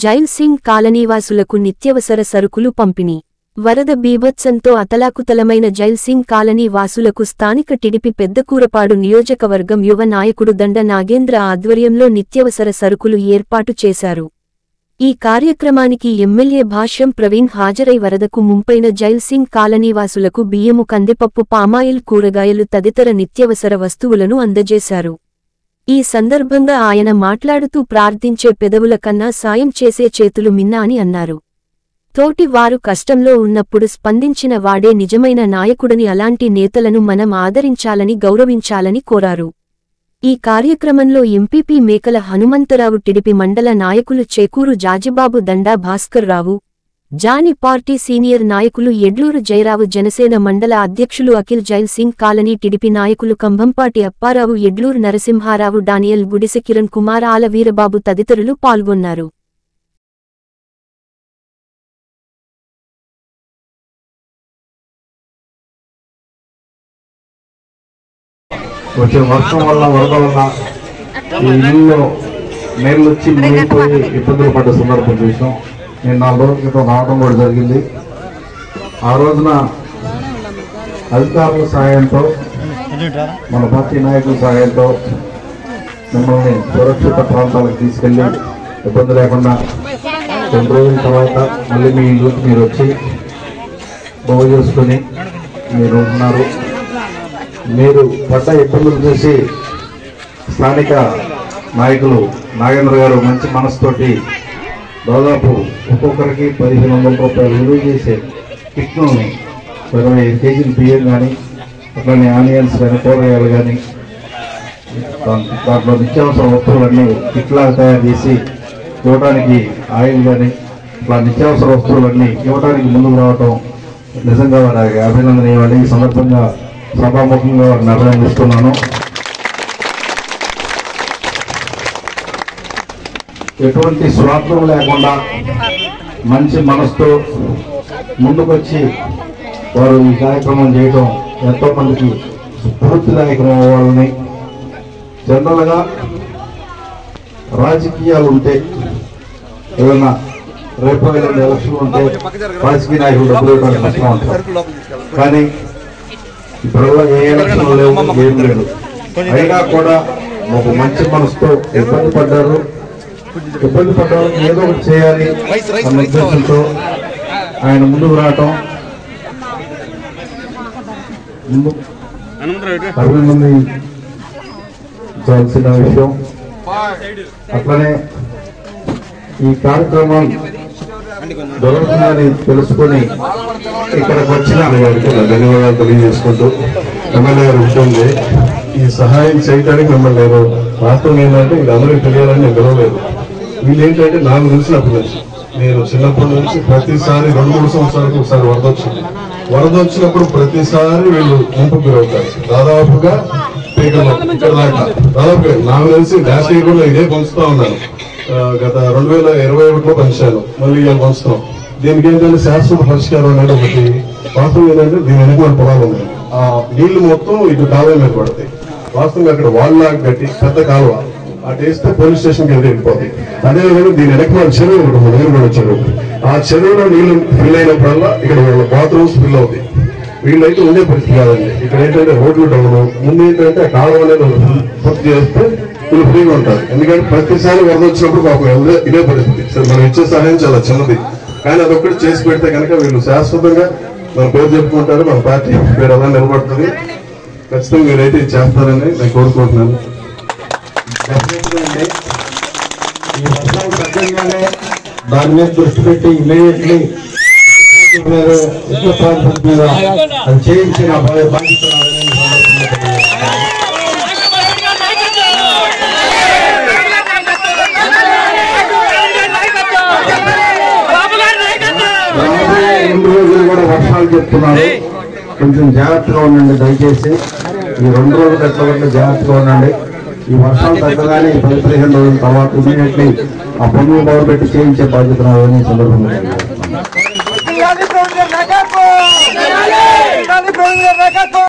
Jail Singh కాలనీవాసులకు నిత్యవసర సరుకులు పంపిణీ. వరద బీభత్సంతో అతలాకుతలమైన జైల్ సింగ్ కాలనీ వాసులకు స్థానిక టిడిపి పెద్దకూరపాడు నియోజకవర్గం యువ నాయకుడు దండ నాగేంద్ర ఆధ్వర్యంలో నిత్యవసర సరుకులు ఏర్పాటు చేశారు. ఈ కార్యక్రమానికి ఎమ్మెల్యే భాష్యం ప్రవీణ్ హాజరై వరదకు ముంపైన జైల్ సింగ్ కాలనీవాసులకు బియ్యము, కందిపప్పు, పామాయిల్, కూరగాయలు తదితర నిత్యవసర వస్తువులను అందజేశారు. ఈ సందర్భంగా ఆయన మాట్లాడుతూ ప్రార్థించే పెదవుల కన్నా సాయం చేసే చేతులు మిన్న అని అన్నారు. తోటి వారు కష్టంలో ఉన్నప్పుడు స్పందించిన వాడే నిజమైన నాయకుడని, అలాంటి నేతలను మనం ఆదరించాలని, గౌరవించాలని కోరారు. ఈ కార్యక్రమంలో ఎంపీపీ మేకల హనుమంతరావు, టిడిపి మండల నాయకులు చేకూరు జాజిబాబు, దండా భాస్కర్రావు, జాని పార్టీ సీనియర్ నాయకులు ఎడ్లూరు జయరావు, జనసేన మండల అధ్యక్షులు Akhil, jail Singh colony TDP నాయకులు కంభంపాటి అప్పారావు, ఎడ్లూరు నరసింహారావు, డానియల్, గుడిసె కిరణ్ కుమార్, ఆల వీరబాబు తదితరులు పాల్గొన్నారు. వచ్చే వర్షం వల్ల, వరద వల్ల ఈ ఇల్లులో నీళ్ళు వచ్చి మునిగిపోయి ఇబ్బందులు పడ్డ సందర్భం చూసాం. నేను 4 రోజుల క్రితం రావడం కూడా జరిగింది. ఆ రోజున అధికారుల సహాయంతో, మన పార్టీ నాయకుల సహాయంతో మిమ్మల్ని సురక్షిత ప్రాంతాలకు తీసుకెళ్లి ఇబ్బంది లేకుండా 2 రోజుల తర్వాత మళ్ళీ మీ ఇల్లుకి మీరు వచ్చి బాగు చేసుకుని మీరు ఉంటున్నారు. మీరు పడ్డ ఇబ్బందులు చూసి స్థానిక నాయకులు నాగేంద్ర గారు మంచి మనసుతోటి దాదాపు ఒక్కొక్కరికి 1500 రూపాయలు విలువ చేసే కిట్లని 25 కేజీలు బియ్యం కానీ, అట్లనే ఆనియన్స్ కానీ, కూరగాయలు కానీ, దాంట్లో నిత్యావసర వస్తువులన్నీ కిట్లాగా తయారు చేసి ఇవ్వడానికి, ఆయిల్ కానీ ఇట్లా నిత్యావసర వస్తువులన్నీ ఇవ్వడానికి ముందుకు రావటం నిజంగా వారికి అభినందనీయమని ఈ సందర్భంగా సభాముఖంగా వారిని అభినందిస్తున్నాను. ఎటువంటి స్వార్థం లేకుండా మంచి మనసుతో ముందుకొచ్చి వారు ఈ కార్యక్రమం చేయడం ఎంతో మందికి స్ఫూర్తిదాయకం అవ్వాలని. జనరల్గా రాజకీయాలు ఉంటే, ఏదైనా రేపు ఎలక్షన్ ఉంటే రాజకీయ నాయకులు డబ్బులు ఇవ్వడానికి కష్టం ఉంటారు. కానీ ఇప్పుడల్లా ఏ ఎలక్షన్ లేవు, ఏం లేదు. అయినా కూడా ఒక మంచి మనసుతో ఇబ్బంది పడ్డారు ఏదో ఒకటి చేయాలి అన్న ఉద్దేశంతో ఆయన ముందుకు రావటం అభినందించాల్సిన విషయం. అట్లనే ఈ కార్యక్రమం దొరుకుతుందని తెలుసుకొని ఇక్కడికి వచ్చిన ధన్యవాదాలు తెలియజేసుకుంటూ, ఎమ్మెల్యే గారు ఉంటుంది ఈ సహాయం చేయడానికి మిమ్మల్ని నేను వాస్తవం ఏంటంటే ఇది అందరికీ తెలియాలని నేను గెలవలేదు. వీళ్ళు ఏంటంటే నాకు తెలిసినప్పటి నుంచి, నేను చిన్నప్పటి నుంచి ప్రతిసారి 2-3 సంవత్సరాలకు ఒకసారి వరద వచ్చినప్పుడు ప్రతిసారి వీళ్ళు ముంపుకు గురవుతారు. దాదాపుగా ఇక్కడ దాకా దాదాపుగా నాకు తెలిసి నేషనల్ కూడా ఇదే పంచుతా ఉన్నాను. గత 2021లో పంచాను, మళ్ళీ ఇవాళ పంచుతాం. దీనికి ఏంటంటే శాశ్వత పరిష్కారం అనేది ఒకటి. వాస్తవం ఏంటంటే దీని వెనక పొలాలు ఉన్నాయి. ఆ నీళ్లు మొత్తం ఇటు కాలువ మీద పడతాయి. వాస్తవంగా అక్కడ వాళ్ళలాగా కట్టి పెద్ద కాలువ అటు వేస్తే పోలీస్ స్టేషన్కి వెళ్ళిపోతాయి. అదేవిధంగా దీని వెనక మన చెరువు ఉంటుంది, దగ్గర చెరువు. ఆ చెరువులో నీళ్లు ఫిల్ అయినప్పుడల్లా ఇక్కడ వాళ్ళ బాత్రూమ్స్ ఫిల్ అవుతాయి. వీళ్ళైతే ఉండే పరిస్థితి కాదండి. ఇక్కడ ఏంటంటే రోడ్లు డౌన్, ముందు ఏంటంటే కాలువ అనేది పూర్తి చేస్తే వీళ్ళు ఫ్రీగా ఉంటారు. ఎందుకంటే ప్రతిసారి వరద వచ్చినప్పుడు పాపం ఇదే పరిస్థితి. సరే, మనం ఇచ్చే సహాయం చాలా చిన్నది, కానీ అదొక్కటి చేసి పెడితే కనుక వీళ్ళు శాశ్వతంగా మన పేరు చెప్పుకుంటారు, మన పార్టీ పేరు అలా నిలబడుతుంది. ఖచ్చితంగా మీరైతే ఇది చేస్తారని నేను కోరుకుంటున్నాను. ఈ వర్షం తగ్గగానే దాని మీద దృష్టి పెట్టి ఇమీడియట్లీ మీద అది చేయించిన బాధ్యత కూడా వర్షాలు చెప్తున్నారు. కొంచెం జాగ్రత్తగా ఉండండి దయచేసి. ఈ 2 రోజులు ఎట్లా ఉంటే జాగ్రత్తగా ఉండండి. ఈ వర్షాలు తగ్గగానే 10-15 రోజుల తర్వాత ఇమీడియట్లీ ఆ పనులు మొదలుపెట్టి చేయించే బాధ్యత నాదని సందర్భంగా